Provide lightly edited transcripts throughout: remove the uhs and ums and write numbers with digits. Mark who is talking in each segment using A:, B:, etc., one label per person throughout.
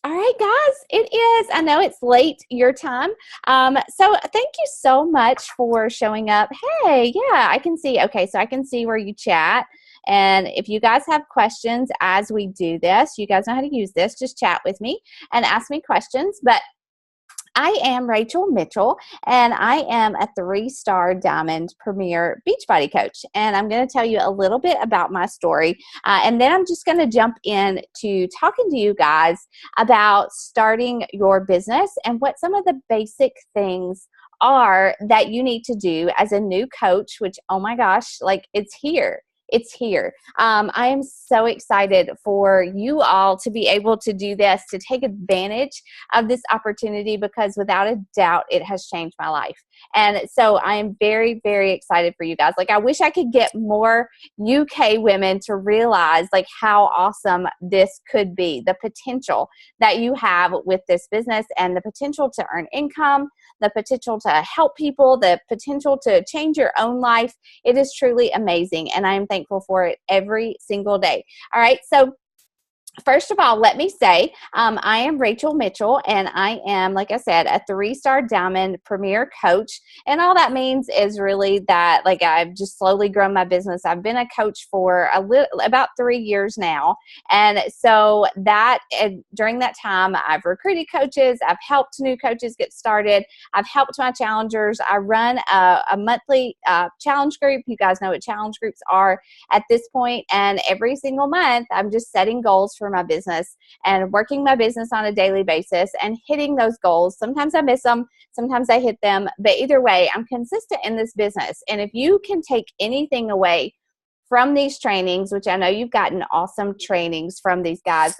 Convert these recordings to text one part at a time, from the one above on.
A: All right, guys, it is. I know it's late your time. So thank you so much for showing up. Hey, yeah, I can see. Okay, so I can see where you chat. And if you guys have questions as we do this, you guys know how to use this. Just chat with me and ask me questions. But I am Rachel Mitchell, and I am a 3-star Diamond Premier Beachbody coach. And I'm going to tell you a little bit about my story, and then I'm just going to jump in to talking to you guys about starting your business and what some of the basic things are that you need to do as a new coach, which, oh my gosh, like it's here. It's here. I am so excited for you all to be able to do this, to take advantage of this opportunity, because without a doubt, it has changed my life. And so I am very, very excited for you guys. Like, I wish I could get more UK women to realize like how awesome this could be, the potential that you have with this business, and the potential to earn income, the potential to help people, the potential to change your own life. It is truly amazing, and I am thankful for it every single day. All right, so first of all, let me say, I am Rachel Mitchell, and I am, like I said, a 3-star Diamond Premier Coach. And all that means is really that, like, I've just slowly grown my business. I've been a coach for about 3 years now. And so during that time, I've recruited coaches. I've helped new coaches get started. I've helped my challengers. I run a monthly challenge group. You guys know what challenge groups are at this point. And every single month, I'm just setting goals for my business and working my business on a daily basis and hitting those goals. Sometimes I miss them, sometimes I hit them, but either way, I'm consistent in this business. And if you can take anything away from these trainings, which I know you've gotten awesome trainings from these guys,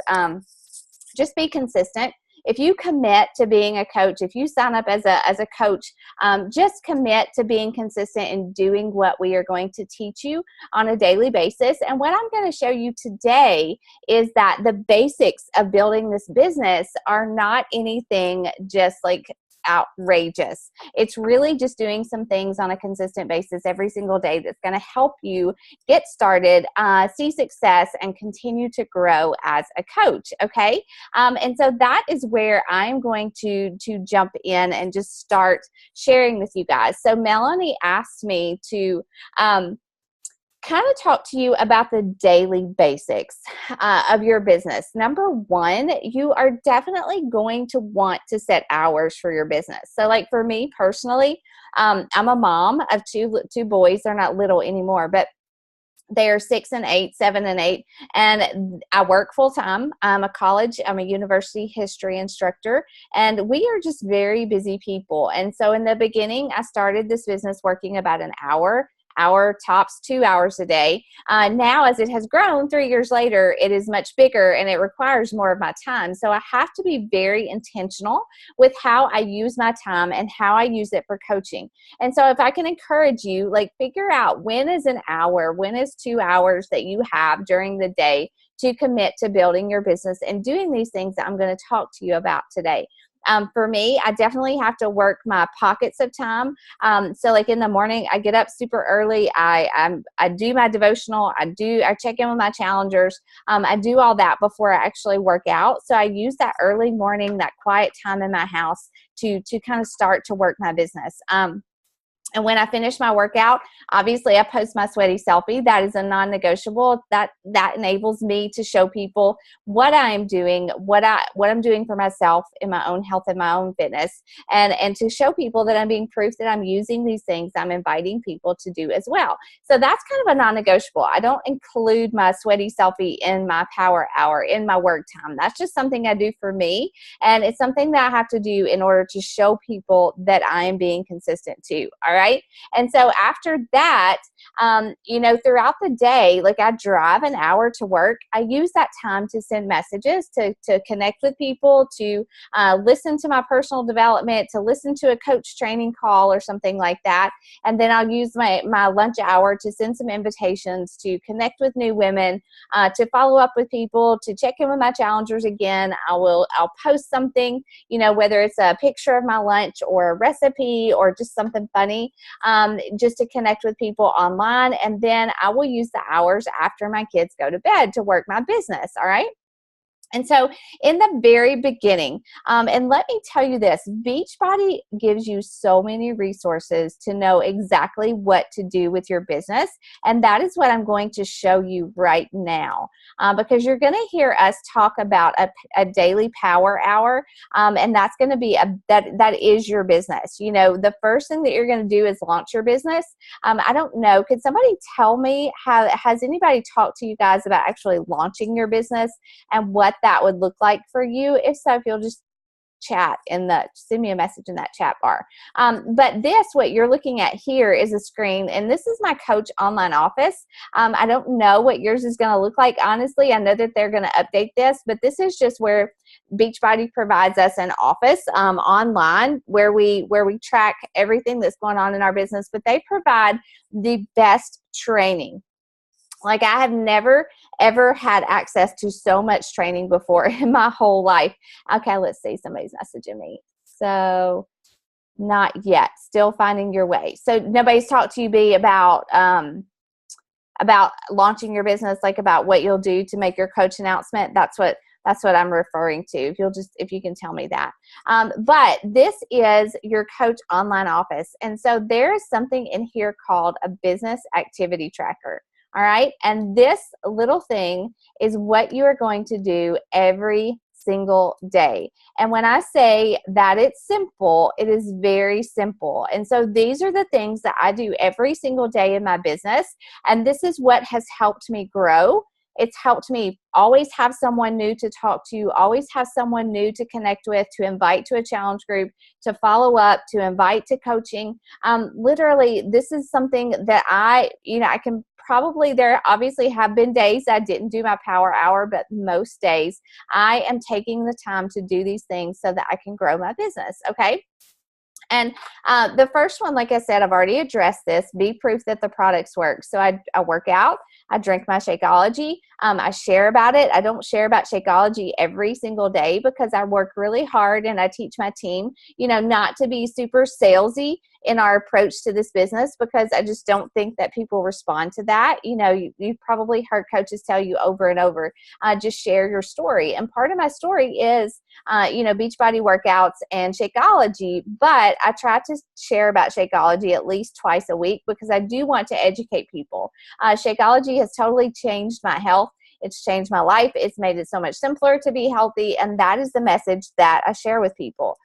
A: just be consistent. If you commit to being a coach, if you sign up as a coach, just commit to being consistent in doing what we are going to teach you on a daily basis. And what I'm going to show you today is that the basics of building this business are not anything just like outrageous. It's really just doing some things on a consistent basis every single day that's going to help you get started, see success, and continue to grow as a coach. Okay. And so that is where I'm going to jump in and just start sharing with you guys. So Melanie asked me to kind of talk to you about the daily basics of your business. Number one, you are definitely going to want to set hours for your business. So like for me personally, I'm a mom of two boys. They're not little anymore, but they are 6 and 8, 7 and 8, and I work full time. I'm a university history instructor, and we are just very busy people. And so in the beginning, I started this business working about an hour tops 2 hours a day. Now, as it has grown 3 years later, it is much bigger and it requires more of my time. So I have to be very intentional with how I use my time and how I use it for coaching. And so if I can encourage you, like figure out when is an hour, when is 2 hours that you have during the day to commit to building your business and doing these things that I'm going to talk to you about today. For me, I definitely have to work my pockets of time. So like in the morning, I get up super early. I do my devotional. I check in with my challengers. I do all that before I actually work out. So I use that early morning, that quiet time in my house to kind of start to work my business. And when I finish my workout, obviously I post my sweaty selfie. That is a non-negotiable. That enables me to show people what I am doing, what I'm doing for myself in my own health and my own fitness, and to show people that I'm being proof that I'm using these things. I'm inviting people to do as well. So that's kind of a non-negotiable. I don't include my sweaty selfie in my power hour, in my work time. That's just something I do for me, and it's something that I have to do in order to show people that I am being consistent too. All right. And so after that, throughout the day, like I drive an hour to work. I use that time to send messages, to connect with people, to listen to my personal development, to listen to a coach training call or something like that. And then I'll use my lunch hour to send some invitations, to connect with new women, to follow up with people, to check in with my challengers again. I'll post something, whether it's a picture of my lunch or a recipe or just something funny, just to connect with people online. And then I will use the hours after my kids go to bed to work my business. All right. And so in the very beginning, and let me tell you this, Beachbody gives you so many resources to know exactly what to do with your business. And that is what I'm going to show you right now, because you're going to hear us talk about a daily power hour. And that's going to be, that is your business. You know, the first thing that you're going to do is launch your business. I don't know, could somebody tell me, has anybody talked to you guys about actually launching your business and what that would look like for you? If so, if you'll just send me a message in that chat bar. But what you're looking at here is a screen, and this is my coach online office. I don't know what yours is going to look like. Honestly, I know that they're going to update this, but this is just where Beachbody provides us an office online where we track everything that's going on in our business, but they provide the best training. Like, I have never, ever had access to so much training before in my whole life. Okay, let's see. Somebody's messaging me. So, not yet. Still finding your way. So, nobody's talked to you, B, about launching your business, like about what you'll do to make your coach announcement. That's what I'm referring to. If you can tell me that. But this is your coach online office. And so there's something in here called a business activity tracker. All right. And this little thing is what you are going to do every single day. And when I say that it's simple, it is very simple. And so these are the things that I do every single day in my business. And this is what has helped me grow. It's helped me always have someone new to talk to, always have someone new to connect with, to invite to a challenge group, to follow up, to invite to coaching. Literally, this is something that I can probably, there obviously have been days I didn't do my power hour, but most days I am taking the time to do these things so that I can grow my business. Okay. And the first one, like I said, I've already addressed this, be proof that the products work. So I work out, I drink my Shakeology, I share about it. I don't share about Shakeology every single day because I work really hard and I teach my team, not to be super salesy in our approach to this business, because I just don't think that people respond to that. You've probably heard coaches tell you over and over, just share your story. And part of my story is, Beachbody workouts and Shakeology, but I try to share about Shakeology at least twice a week because I do want to educate people. Shakeology has totally changed my health. It's changed my life. It's made it so much simpler to be healthy. And that is the message that I share with people.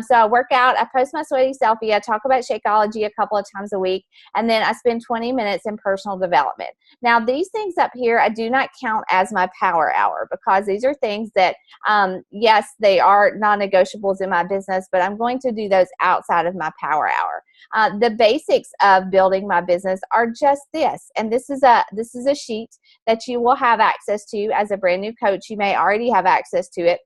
A: So I work out, I post my sweaty selfie, I talk about Shakeology a couple of times a week, and then I spend 20 minutes in personal development. Now, these things up here, I do not count as my power hour because these are things that, yes, they are non-negotiables in my business, but I'm going to do those outside of my power hour. The basics of building my business are just this, and this is a sheet that you will have access to as a brand new coach. You may already have access to it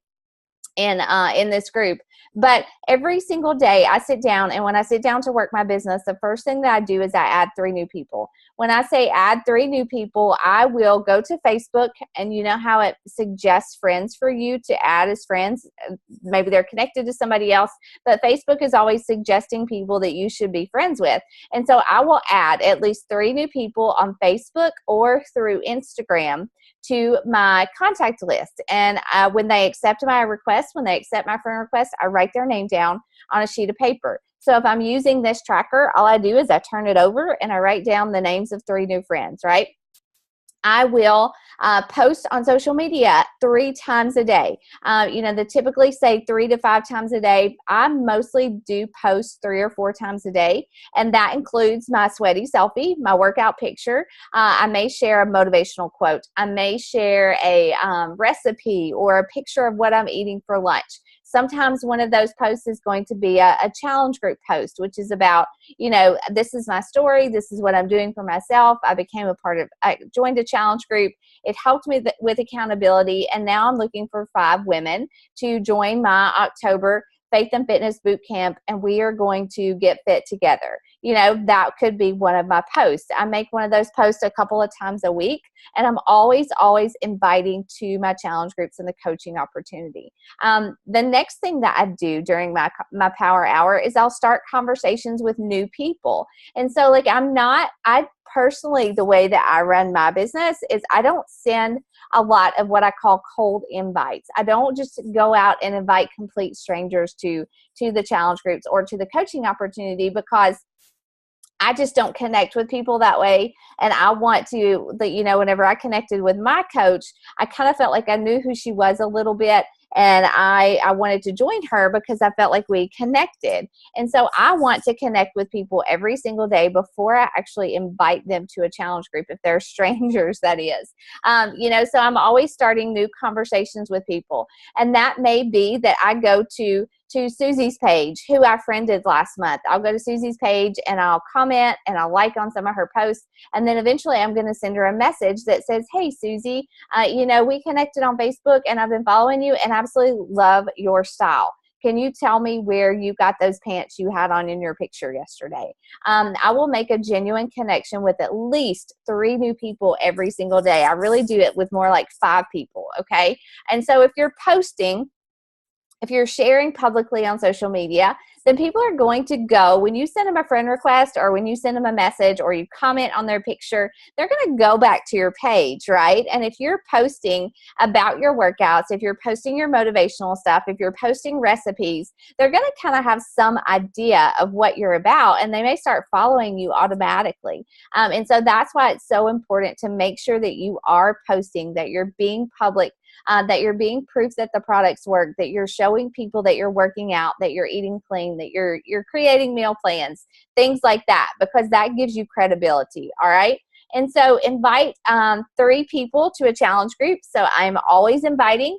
A: in this group. But every single day I sit down, and when I sit down to work my business, the first thing that I do is I add 3 new people. When I say add 3 new people, I will go to Facebook, and you know how it suggests friends for you to add as friends. Maybe they're connected to somebody else, but Facebook is always suggesting people that you should be friends with. And so I will add at least 3 new people on Facebook or through Instagram to my contact list. And when they accept my request, when they accept my friend request, I write their name down on a sheet of paper. So if I'm using this tracker, all I do is I turn it over and I write down the names of 3 new friends, right? I will post on social media 3 times a day. They typically say 3 to 5 times a day. I mostly do post 3 or 4 times a day, and that includes my sweaty selfie, my workout picture. I may share a motivational quote. I may share a recipe or a picture of what I'm eating for lunch. Sometimes one of those posts is going to be a challenge group post, which is about, this is my story. This is what I'm doing for myself. I joined a challenge group. It helped me with accountability. And now I'm looking for 5 women to join my October Faith and Fitness Boot Camp, and we are going to get fit together. That could be one of my posts. I make one of those posts a couple of times a week, and I'm always inviting to my challenge groups and the coaching opportunity. The next thing that I do during my power hour is I'll start conversations with new people. And so I personally, the way that I run my business is I don't send a lot of what I call cold invites. I don't just go out and invite complete strangers to the challenge groups or to the coaching opportunity, because I just don't connect with people that way. And I want to, whenever I connected with my coach, I kind of felt like I knew who she was a little bit. And I wanted to join her because I felt like we connected. And so I want to connect with people every single day before I actually invite them to a challenge group, if they're strangers, that is. So I'm always starting new conversations with people. And that may be that I go to Susie's page, who I friended last month. I'll go to Susie's page and I'll comment and I'll like on some of her posts. And then eventually I'm going to send her a message that says, hey, Susie, we connected on Facebook and I've been following you and absolutely love your style. Can you tell me where you got those pants you had on in your picture yesterday? I will make a genuine connection with at least 3 new people every single day. I really do it with more like 5 people, okay? And so if you're posting, if you're sharing publicly on social media, then people are going to go, when you send them a friend request or when you send them a message or you comment on their picture, they're going to go back to your page, right? And if you're posting about your workouts, if you're posting your motivational stuff, if you're posting recipes, they're going to kind of have some idea of what you're about, and they may start following you automatically. And so that's why it's so important to make sure that you are posting, that you're being public, that you're being proof that the products work, that you're showing people that you're working out, that you're eating clean, that you're creating meal plans, things like that, because that gives you credibility, all right? And so invite 3 people to a challenge group. So I'm always inviting.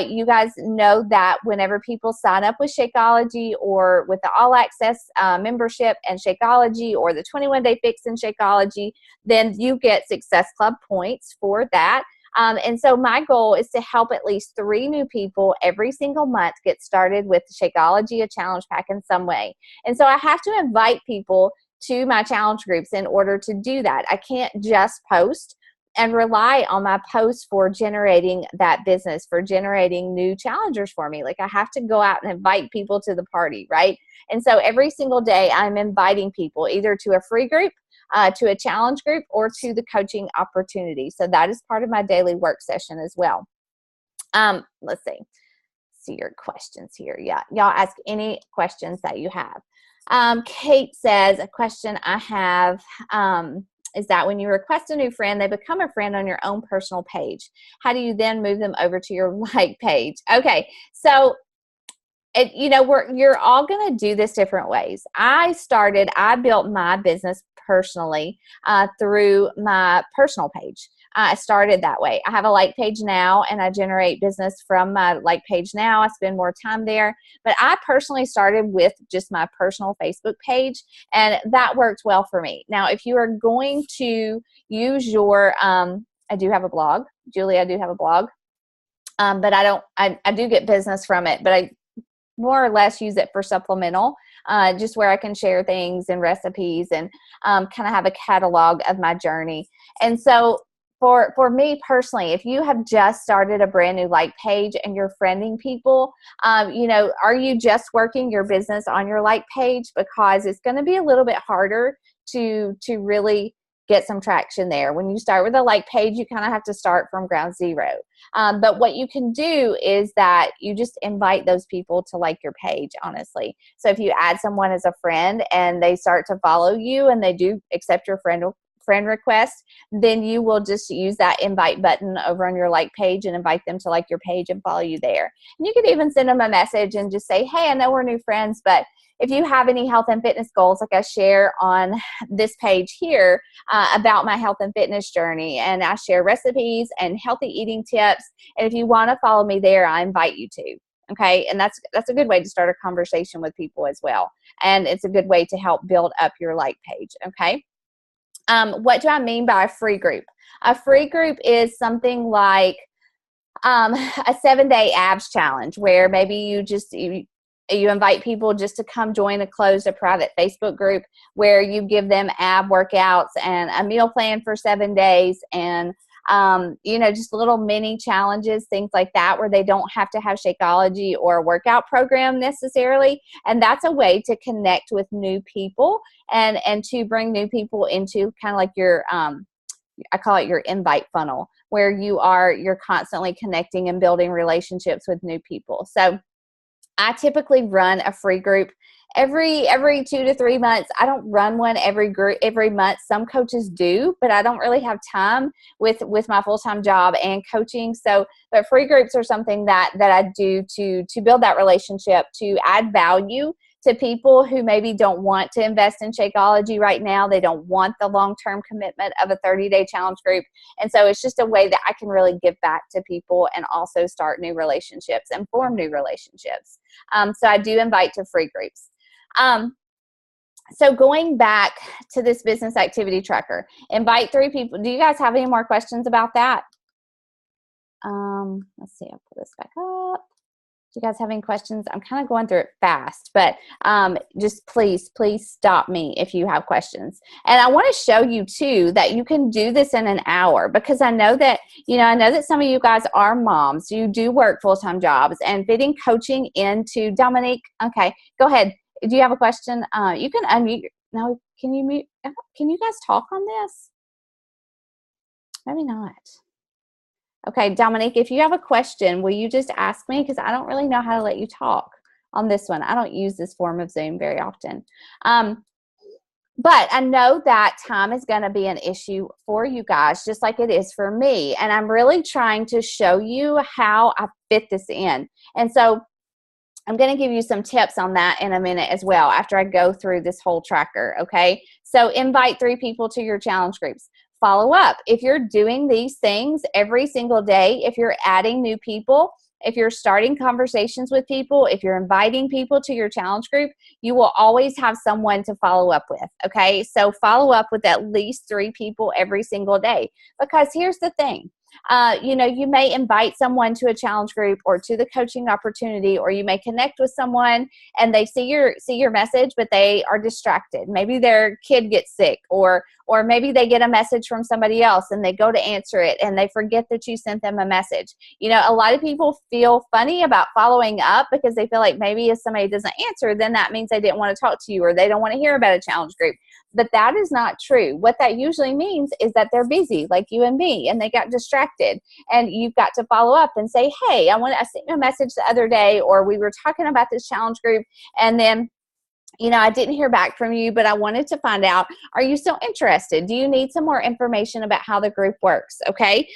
A: You guys know that whenever people sign up with Shakeology or with the All Access membership and Shakeology, or the 21-day fix in Shakeology, then you get Success Club points for that. And so my goal is to help at least 3 new people every single month get started with Shakeology, a challenge pack in some way. And so I have to invite people to my challenge groups in order to do that. I can't just post and rely on my posts for generating that business, for generating new challengers for me. Like, I have to go out and invite people to the party, right? And so every single day I'm inviting people either to a free group, to a challenge group, or to the coaching opportunity. So that is part of my daily work session as well. Let's see your questions here. Yeah, y'all ask any questions that you have. Kate says, a question I have is that when you request a new friend, they become a friend on your own personal page. How do you then move them over to your like page? Okay, so you're all going to do this different ways. I built my business personally through my personal page. I started that way. I have a like page now, and I generate business from my like page now. I spend more time there. But I personally started with just my personal Facebook page, and that worked well for me. Now, if you are going to use your, I do have a blog. Julie, I do have a blog. But I do get business from it, but I more or less use it for supplemental, just where I can share things and recipes and kind of have a catalog of my journey. And so for me personally, if you have just started a brand new like page and you're friending people, are you just working your business on your like page? Because it's going to be a little bit harder to really get some traction there. When you start with a like page, you kind of have to start from ground zero. But what you can do is that you just invite those people to like your page, honestly. So if you add someone as a friend and they start to follow you and they do accept your friend request, then you will just use that invite button over on your like page and invite them to like your page and follow you there. And you could even send them a message and just say, hey, I know we're new friends, but if you have any health and fitness goals, like I share on this page here about my health and fitness journey, and I share recipes and healthy eating tips, and if you want to follow me there, I invite you to. Okay, and that's a good way to start a conversation with people as well, and it's a good way to help build up your like page. Okay. What do I mean by a free group? A free group is something like a 7-day abs challenge, where maybe you invite people just to come join a private Facebook group where you give them ab workouts and a meal plan for 7 days, and just little mini challenges, things like that, where they don't have to have Shakeology or a workout program necessarily. And that's a way to connect with new people and to bring new people into kind of like your, I call it your invite funnel, where you're constantly connecting and building relationships with new people. So I typically run a free group every 2 to 3 months. I don't run one every month. Some coaches do, but I don't really have time with my full-time job and coaching. So, but free groups are something that I do to build that relationship, to add value to people who maybe don't want to invest in Shakeology right now. They don't want the long-term commitment of a 30-day challenge group. And so it's just a way that I can really give back to people and also start new relationships and form new relationships. So I do invite to free groups. So going back to this business activity tracker, invite 3 people. Do you guys have any more questions about that? Let's see, I'll pull this back up. Do you guys have any questions? I'm kind of going through it fast, but just please stop me if you have questions. And I want to show you too that you can do this in an hour, because I know that some of you guys are moms. You do work full-time jobs, and fitting coaching into Dominique. Okay, go ahead. Do you have a question? You can unmute. No, can you mute? Can you guys talk on this? Maybe not. Okay, Dominique, if you have a question, will you just ask me? Because I don't really know how to let you talk on this one. I don't use this form of Zoom very often. But I know that time is going to be an issue for you guys, just like it is for me. And I'm really trying to show you how I fit this in. And so I'm going to give you some tips on that in a minute as well, after I go through this whole tracker, okay? So invite 3 people to your challenge groups. Follow up. If you're doing these things every single day, if you're adding new people, if you're starting conversations with people, if you're inviting people to your challenge group, you will always have someone to follow up with, okay? So follow up with at least 3 people every single day, because here's the thing. You may invite someone to a challenge group or to the coaching opportunity, or you may connect with someone and they see your message, but they are distracted. Maybe their kid gets sick, or maybe they get a message from somebody else and they go to answer it and they forget that you sent them a message. A lot of people feel funny about following up because they feel like maybe if somebody doesn't answer, then that means they didn't want to talk to you, or they don't want to hear about a challenge group. But that is not true. What that usually means is that they're busy, like you and me, and they got distracted. And you've got to follow up and say, hey, I sent you a message the other day, or we were talking about this challenge group, and then I didn't hear back from you, but I wanted to find out, are you still interested? Do you need some more information about how the group works? Okay.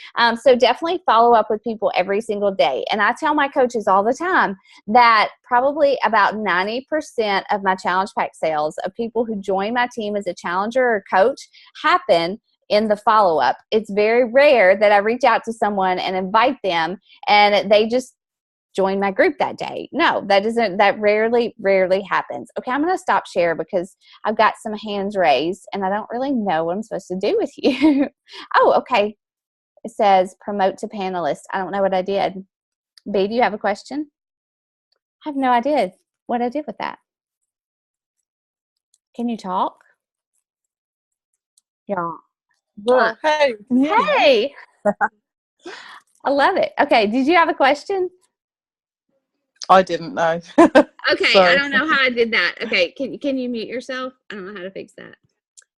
A: So definitely follow up with people every single day. And I tell my coaches all the time that probably about 90% of my challenge pack sales of people who join my team as a challenger or coach happen in the follow-up. It's very rare that I reach out to someone and invite them and they just join my group that day. No, that rarely happens. Okay, I'm going to stop share because I've got some hands raised and I don't really know what I'm supposed to do with you. Oh, okay. It says promote to panelist. I don't know what I did. B, do you have a question? I have no idea what I did with that. Can you talk? Yeah.
B: Oh, hey.
A: Hey. I love it. Okay, did you have a question?
B: I didn't know.
A: Okay,
B: Sorry.
A: I don't know how I did that. Okay, can you mute yourself? I don't know how to fix that.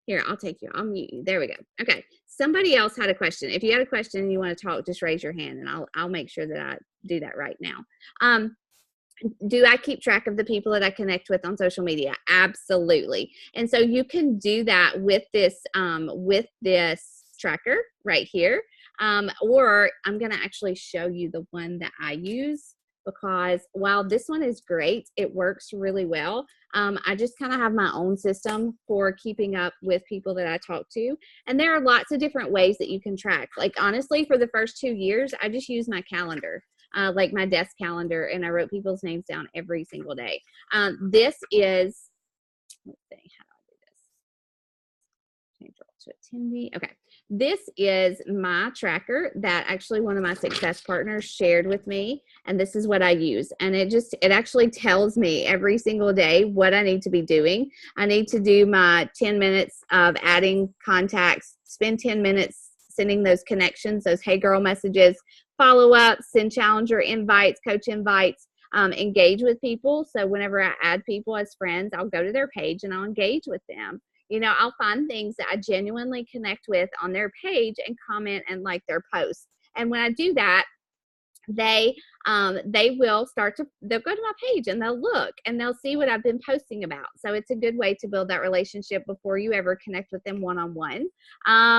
A: Here, I'll take you. I'll mute you. There we go. Okay, somebody else had a question. If you had a question and you want to talk, just raise your hand, and I'll make sure that I do that right now. Do I keep track of the people that I connect with on social media? Absolutely. And so you can do that with this tracker right here. Or I'm going to actually show you the one that I use, because while this one is great, it works really well. I just kind of have my own system for keeping up with people that I talk to. And there are lots of different ways that you can track. Like, honestly, for the first 2 years, I just used my calendar. Like my desk calendar, and I wrote people's names down every single day. This is, let's see, how do I do this? Change role to attendee. Okay. This is my tracker that actually one of my success partners shared with me, and this is what I use. And it actually tells me every single day what I need to be doing. I need to do my 10 minutes of adding contacts, spend 10 minutes sending those connections, those hey girl messages, follow up, send challenger invites, coach invites, engage with people. So whenever I add people as friends, I'll go to their page and I'll engage with them. You know, I'll find things that I genuinely connect with on their page and comment and like their posts. And when I do that, they will they'll go to my page and they'll look and they'll see what I've been posting about. So it's a good way to build that relationship before you ever connect with them one-on-one.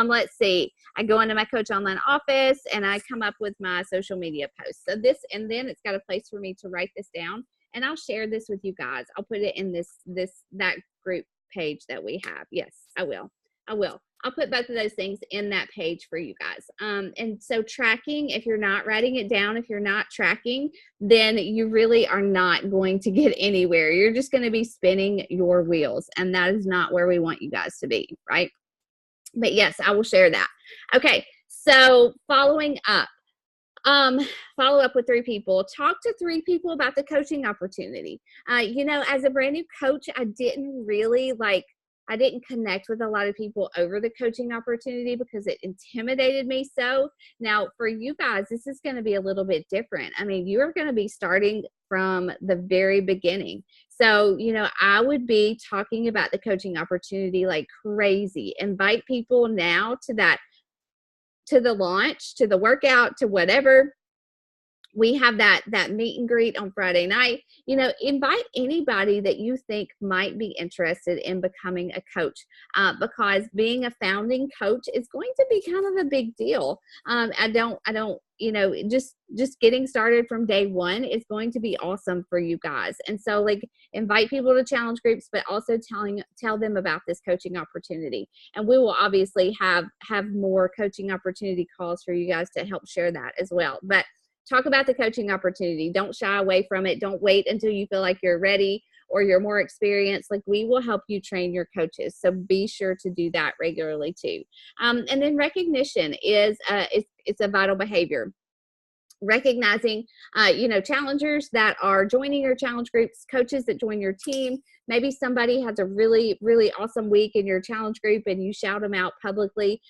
A: Let's see, I go into my Coach Online office and I come up with my social media posts. So this, and then it's got a place for me to write this down, and I'll share this with you guys. I'll put it in that group page that we have. Yes, I will. I'll put both of those things in that page for you guys. And so tracking, if you're not writing it down, if you're not tracking, then you really are not going to get anywhere. You're just going to be spinning your wheels, and that is not where we want you guys to be, right? But yes, I will share that. Okay, so following up. Follow up with 3 people. Talk to 3 people about the coaching opportunity. You know, as a brand new coach, I didn't connect with a lot of people over the coaching opportunity because it intimidated me so. Now, for you guys, this is going to be a little bit different. I mean, you're going to be starting from the very beginning. So, you know, I would be talking about the coaching opportunity like crazy. Invite people now to the launch, to the workout, to whatever. We have that meet and greet on Friday night. You know, invite anybody that you think might be interested in becoming a coach, because being a founding coach is going to be kind of a big deal. I don't, you know, just getting started from day one is going to be awesome for you guys. And so, like, invite people to challenge groups, but also tell them about this coaching opportunity. And we will obviously have more coaching opportunity calls for you guys to help share that as well. But talk about the coaching opportunity. Don't shy away from it. Don't wait until you feel like you're ready or you're more experienced. Like, we will help you train your coaches. So be sure to do that regularly too. And then recognition is it's a vital behavior. Recognizing, you know, challengers that are joining your challenge groups, coaches that join your team. Maybe somebody has a really, really awesome week in your challenge group and you shout them out publicly.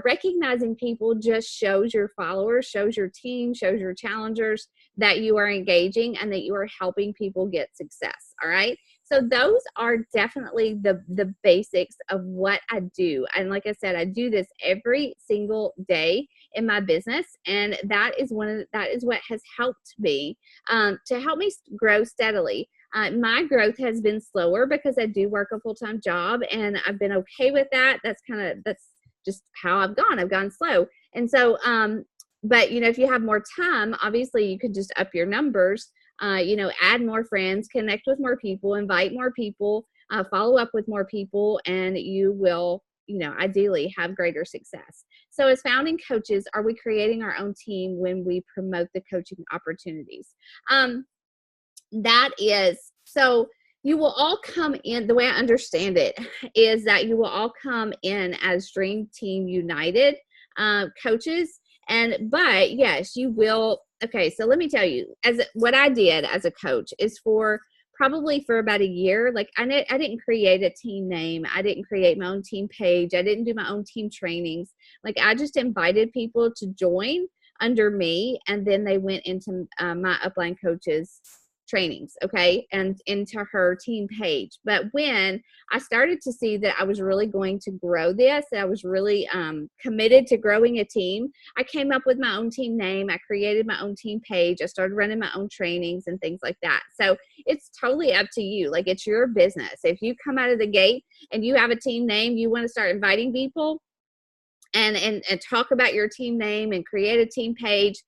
A: Recognizing people just shows your followers, shows your team, shows your challengers that you are engaging and that you are helping people get success. All right. So those are definitely the basics of what I do. And like I said, I do this every single day in my business, and that is what has helped me to help me grow steadily. My growth has been slower because I do work a full-time job, and I've been okay with that. That's just how I've gone slow. And so, but you know, if you have more time, obviously you could just up your numbers, you know, add more friends, connect with more people, invite more people, follow up with more people, and you will, you know, ideally have greater success. So as founding coaches, are we creating our own team when we promote the coaching opportunities? That is, so you will all come in, the way I understand it is that you will all come in as Dream Team United coaches. But yes, you will. Okay, so let me tell you, what I did as a coach is probably for about a year. Like, I didn't create a team name. I didn't create my own team page. I didn't do my own team trainings. Like, I just invited people to join under me, and then they went into my upline coaches trainings, okay, and into her team page. But when I started to see that I was really going to grow this, that I was really committed to growing a team, I came up with my own team name. I created my own team page. I started running my own trainings and things like that. So it's totally up to you. Like, it's your business. If you come out of the gate and you have a team name, you want to start inviting people and talk about your team name and create a team page,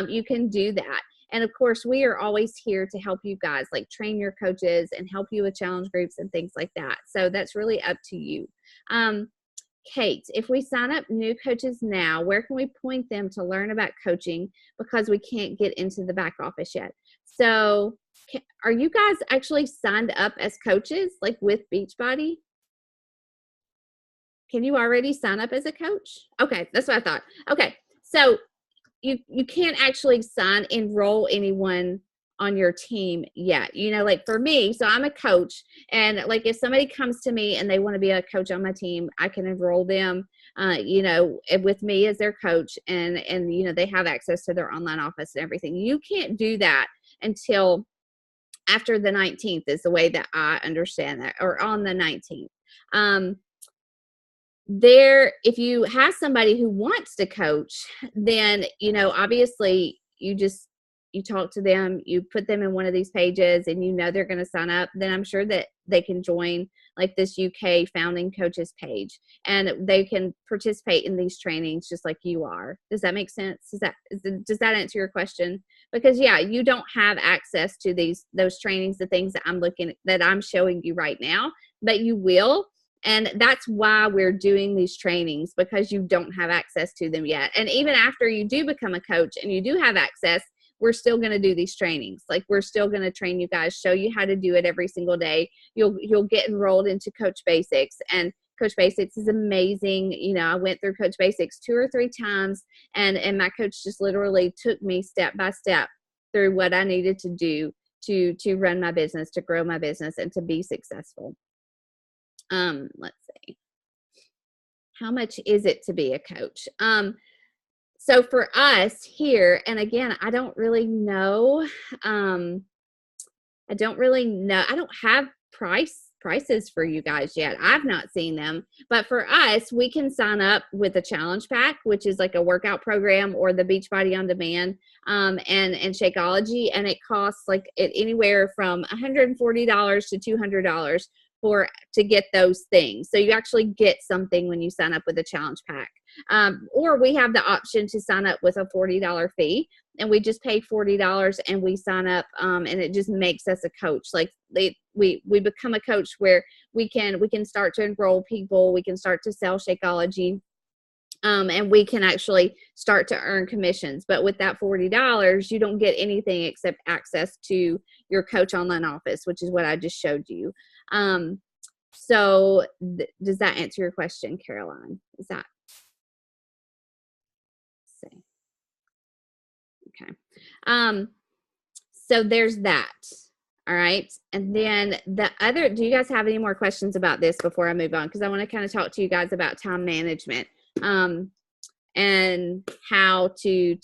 A: you can do that. And of course, we are always here to help you guys, like train your coaches and help you with challenge groups and things like that. So that's really up to you. Kate, if we sign up new coaches now, where can we point them to learn about coaching because we can't get into the back office yet? So are you guys actually signed up as coaches, like with Beachbody? Can you already sign up as a coach? Okay, that's what I thought. Okay, so you can't actually enroll anyone on your team yet. You know, like for me, so I'm a coach, and like if somebody comes to me and they want to be a coach on my team, I can enroll them. you know, with me as their coach, and you know, they have access to their online office and everything. You can't do that until after the 19th is the way that I understand that, or on the 19th. If you have somebody who wants to coach, then, you know, obviously you talk to them, you put them in one of these pages, and you know they're going to sign up, then I'm sure that they can join like this UK founding coaches page, and they can participate in these trainings just like you are. Does that make sense? Does that answer your question? Because yeah, you don't have access to those trainings, the things that I'm showing you right now, but you will. And that's why we're doing these trainings, because you don't have access to them yet. And even after you do become a coach and you do have access, we're still going to do these trainings. Like, we're still going to train you guys, show you how to do it every single day. You'll get enrolled into Coach Basics, and Coach Basics is amazing. You know, I went through Coach Basics 2 or 3 times, and my coach just literally took me step by step through what I needed to do to run my business, to grow my business, and to be successful. Let's see. How much is it to be a coach? So for us here, and again, I don't really know. I don't have prices for you guys yet. I've not seen them. But for us, we can sign up with a challenge pack, which is like a workout program, or the Beachbody on Demand, and Shakeology, and it costs like anywhere from $140 to $200 to get those things. So you actually get something when you sign up with a challenge pack. Or we have the option to sign up with a $40 fee, and we just pay $40 and we sign up, and it just makes us a coach. Like, we become a coach where we can start to enroll people, we can start to sell Shakeology, and we can actually start to earn commissions. But with that $40, you don't get anything except access to your coach online office, which is what I just showed you. So does that answer your question, Caroline? Is that? Let's see. Okay. So there's that. All right. And then do you guys have any more questions about this before I move on? Because I want to kind of talk to you guys about time management, and how to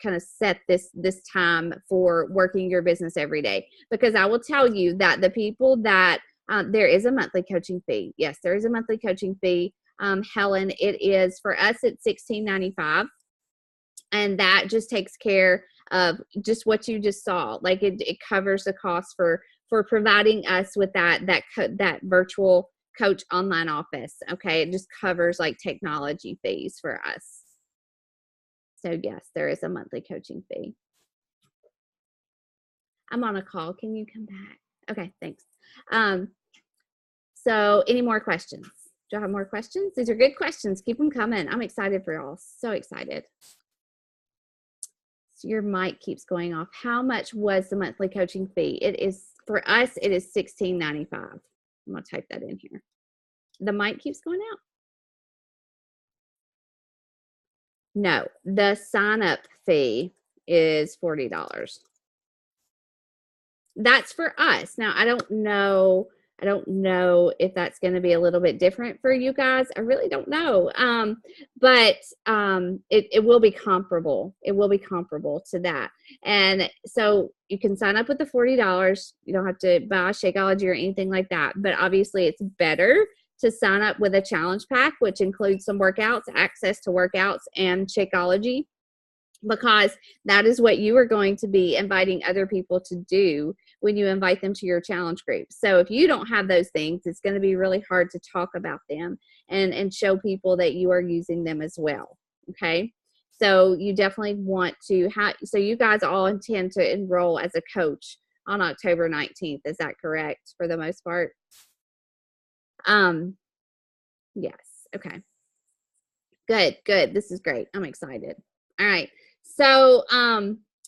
A: kind of set this time for working your business every day. Because I will tell you that the people that there is a monthly coaching fee. Yes, there is a monthly coaching fee. Helen, it is, for us, it's $16.95. And that just takes care of just what you just saw. Like, it covers the cost for providing us with that virtual coach online office. Okay. It just covers like technology fees for us. So yes, there is a monthly coaching fee. I'm on a call. Can you come back? Okay, thanks. So any more questions? Do you have more questions? These are good questions. Keep them coming. I'm excited for y'all. So excited. So your mic keeps going off. How much was the monthly coaching fee? It is, for us, it is $16.95. I'm going to type that in here. The mic keeps going out. No, the sign-up fee is $40. That's for us. Now, I don't know if that's going to be a little bit different for you guys. I really don't know. But it will be comparable. It will be comparable to that. And so you can sign up with the $40. You don't have to buy Shakeology or anything like that. But obviously, it's better to sign up with a challenge pack, which includes some workouts, access to workouts, and Shakeology, because that is what you are going to be inviting other people to do when you invite them to your challenge group. So if you don't have those things, it's going to be really hard to talk about them and show people that you are using them as well. Okay. So you definitely want to so you guys all intend to enroll as a coach on October 19th. Is that correct for the most part? Yes. Okay. Good. This is great. I'm excited. All right. So,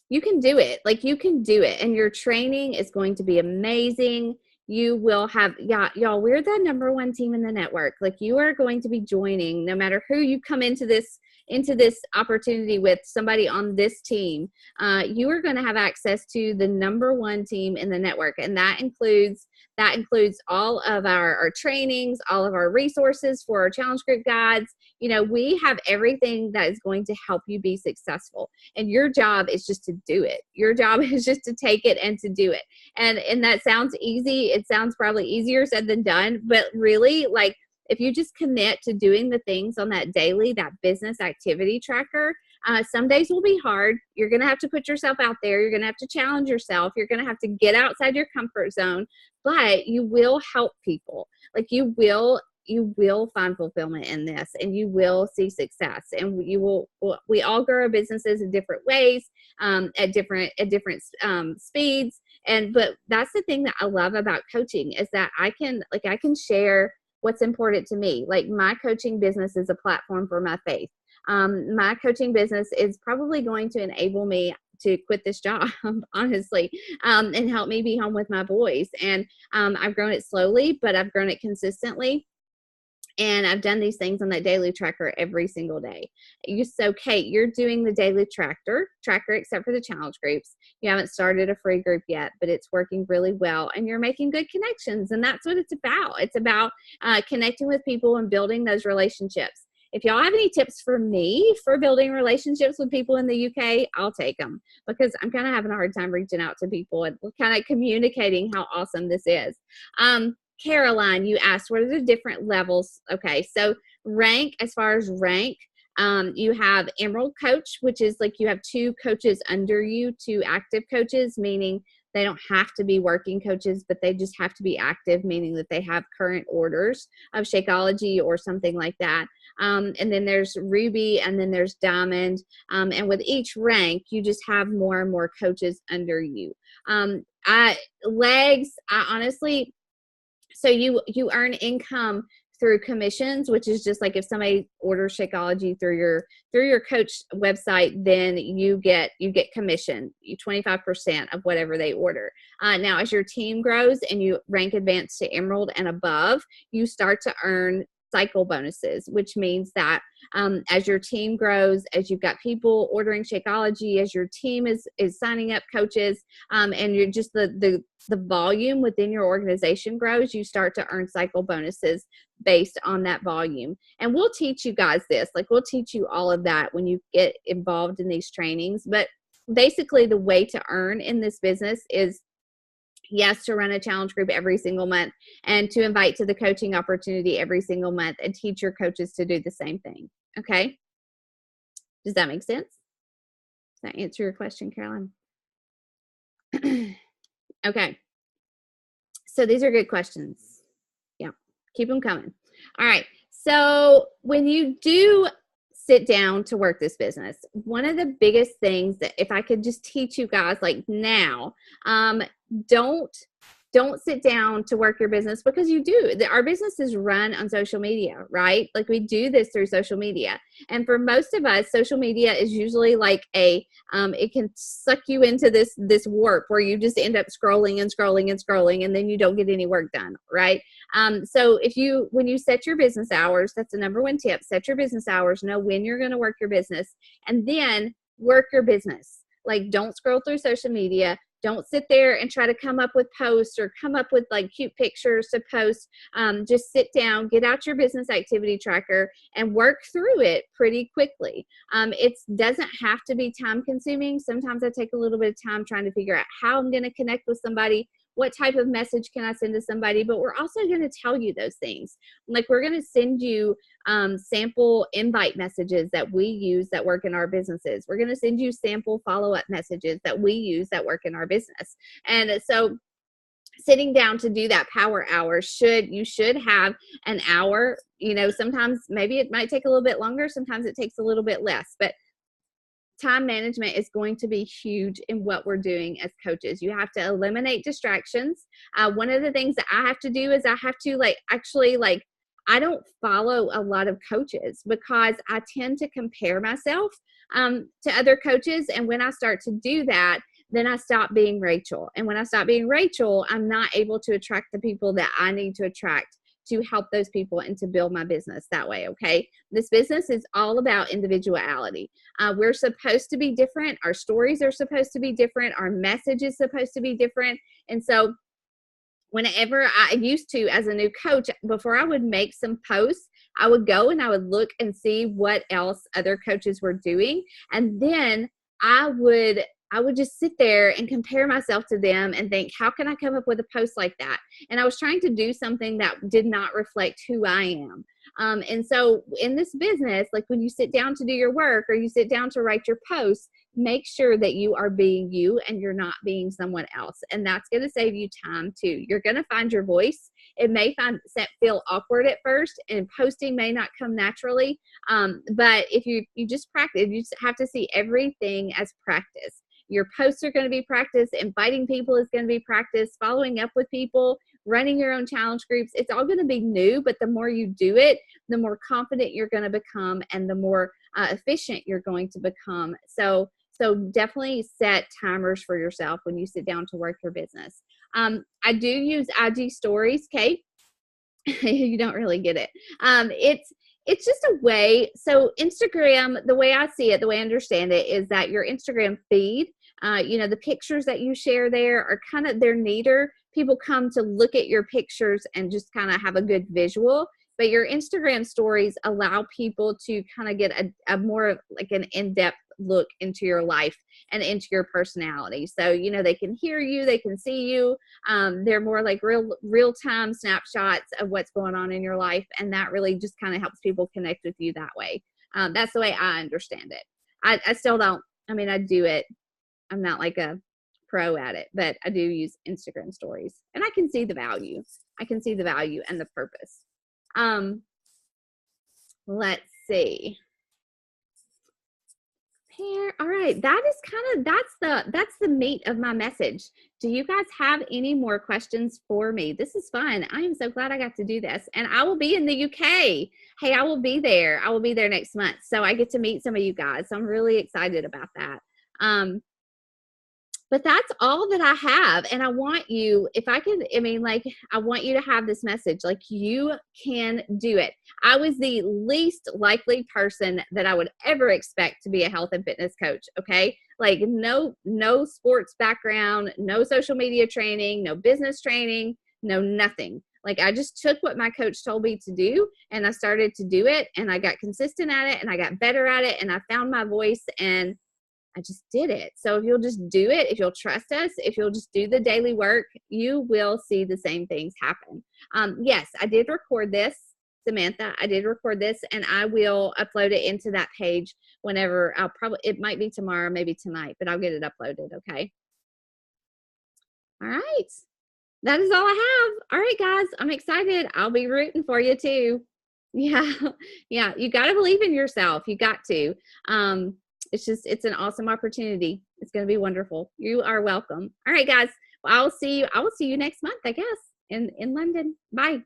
A: you can do it. Like, you can do it, and your training is going to be amazing. You will have, y'all, we're the #1 team in the network. Like, you are going to be joining, no matter who you come into this into this opportunity with somebody on this team, you are going to have access to the #1 team in the network. And that includes all of our trainings, all of our resources for our challenge group guides. You know, we have everything that is going to help you be successful. And your job is just to do it. Your job is just to take it and to do it. And that sounds easy. It sounds probably easier said than done, but really, like, if you just commit to doing the things on that daily, that business activity tracker, some days will be hard. You're going to have to put yourself out there. You're going to have to challenge yourself. You're going to have to get outside your comfort zone, but you will help people. Like, you will find fulfillment in this, and you will see success, and we all grow our businesses in different ways, at different speeds. But that's the thing that I love about coaching, is that I can share what's important to me. Like, my coaching business is a platform for my faith. My coaching business is probably going to enable me to quit this job, honestly, and help me be home with my boys. And I've grown it slowly, but I've grown it consistently. And I've done these things on that daily tracker every single day. So Kate, you're doing the daily tracker except for the challenge groups. You haven't started a free group yet, but it's working really well, and you're making good connections. And that's what it's about. It's about connecting with people and building those relationships. If y'all have any tips for me for building relationships with people in the UK, I'll take them, because I'm kind of having a hard time reaching out to people and kind of communicating how awesome this is. Caroline, you asked, what are the different levels? Okay, so as far as rank, you have Emerald Coach, which is like you have 2 coaches under you, 2 active coaches, meaning they don't have to be working coaches, but they just have to be active, meaning that they have current orders of Shakeology or something like that. And then there's Ruby, and then there's Diamond. And with each rank, you just have more and more coaches under you. Legs, I honestly, so you earn income through commissions, which is just like if somebody orders Shakeology through your coach website, then you get commission, 25% of whatever they order. Now, as your team grows and you rank advanced to Emerald and above, you start to earn cycle bonuses, which means that as your team grows, as you've got people ordering Shakeology, as your team is signing up coaches, and you're just the volume within your organization grows, you start to earn cycle bonuses based on that volume. And we'll teach you guys this, like we'll teach you all of that when you get involved in these trainings. But basically the way to earn in this business is, yes, to run a challenge group every single month, and to invite to the coaching opportunity every single month, and teach your coaches to do the same thing. Okay? Does that make sense? Does that answer your question, Caroline? Okay. So these are good questions. Yeah. Keep them coming. All right. So when you do sit down to work this business, one of the biggest things that, if I could just teach you guys like now, don't sit down to work your business, because you do. Our business is run on social media, right? Like, we do this through social media. And for most of us, social media is usually like it can suck you into this warp where you just end up scrolling and scrolling and scrolling, and then you don't get any work done, right? So when you set your business hours, that's the #1 tip, set your business hours, know when you're going to work your business, and then work your business. Like, don't scroll through social media. Don't sit there and try to come up with posts or come up with like cute pictures to post. Just sit down, get out your business activity tracker, and work through it pretty quickly. It doesn't have to be time consuming. Sometimes I take a little bit of time trying to figure out how I'm going to connect with somebody. What type of message can I send to somebody? But we're also going to tell you those things. Like, we're going to send you sample invite messages that we use that work in our businesses. We're going to send you sample follow-up messages that we use that work in our business. And so sitting down to do that power hour, you should have an hour. Sometimes maybe it might take a little bit longer. Sometimes it takes a little bit less. But time management is going to be huge in what we're doing as coaches. You have to eliminate distractions. One of the things that I have to do is I have to I don't follow a lot of coaches, because I tend to compare myself to other coaches. And when I start to do that, then I stop being Rachel. And when I stop being Rachel, I'm not able to attract the people that I need to attract to help those people and to build my business that way, okay? This business is all about individuality. We're supposed to be different. Our stories are supposed to be different. Our message is supposed to be different. And so whenever I used to, as a new coach, before I would make some posts, I would go and I would look and see what else other coaches were doing. And then I would just sit there and compare myself to them and think, how can I come up with a post like that? And I was trying to do something that did not reflect who I am. And so in this business, like when you sit down to do your work or you sit down to write your posts, make sure that you are being you and you're not being someone else. And that's going to save you time too. You're going to find your voice. It may feel awkward at first, and posting may not come naturally. But if you just practice, you just have to see everything as practice. Your posts are going to be practice. Inviting people is going to be practice. Following up with people, running your own challenge groups. It's all going to be new, but the more you do it, the more confident you're going to become and the more efficient you're going to become. So definitely set timers for yourself when you sit down to work your business. I do use IG stories, Kate. You don't really get it. It's just a way. So Instagram, the way I see it, the way I understand it is that your Instagram feed, the pictures that you share there are kind of, they're neater. People come to look at your pictures and just kind of have a good visual. But your Instagram stories allow people to kind of get a more like an in-depth look into your life and into your personality. So, they can hear you, they can see you. They're more like real-time snapshots of what's going on in your life. And that really just kind of helps people connect with you that way. That's the way I understand it. I still don't, I do it. I'm not like a pro at it, but I do use Instagram stories and I can see the value. I can see the value and the purpose. Let's see. Here, all right, that's the meat of my message. Do you guys have any more questions for me? This is fun. I am so glad I got to do this, and I will be in the UK. Hey, I will be there. I will be there next month, so I get to meet some of you guys. So I'm really excited about that. But that's all that I have. And I want you, if I could, I want you to have this message, like you can do it. I was the least likely person that I would ever expect to be a health and fitness coach. Okay. Like no sports background, no social media training, no business training, no nothing. Like I just took what my coach told me to do and I started to do it and I got consistent at it and I got better at it and I found my voice and I just did it. So if you'll just do it, if you'll trust us, if you'll just do the daily work, you will see the same things happen. Yes, I did record this, Samantha. I did record this and I will upload it into that page whenever it might be tomorrow, maybe tonight, but I'll get it uploaded. Okay. All right. That is all I have. All right, guys, I'm excited. I'll be rooting for you too. Yeah. Yeah. You got to believe in yourself. You got to. It's an awesome opportunity. It's going to be wonderful. You are welcome. All right, guys. Well, I will see you next month, I guess, in London. Bye.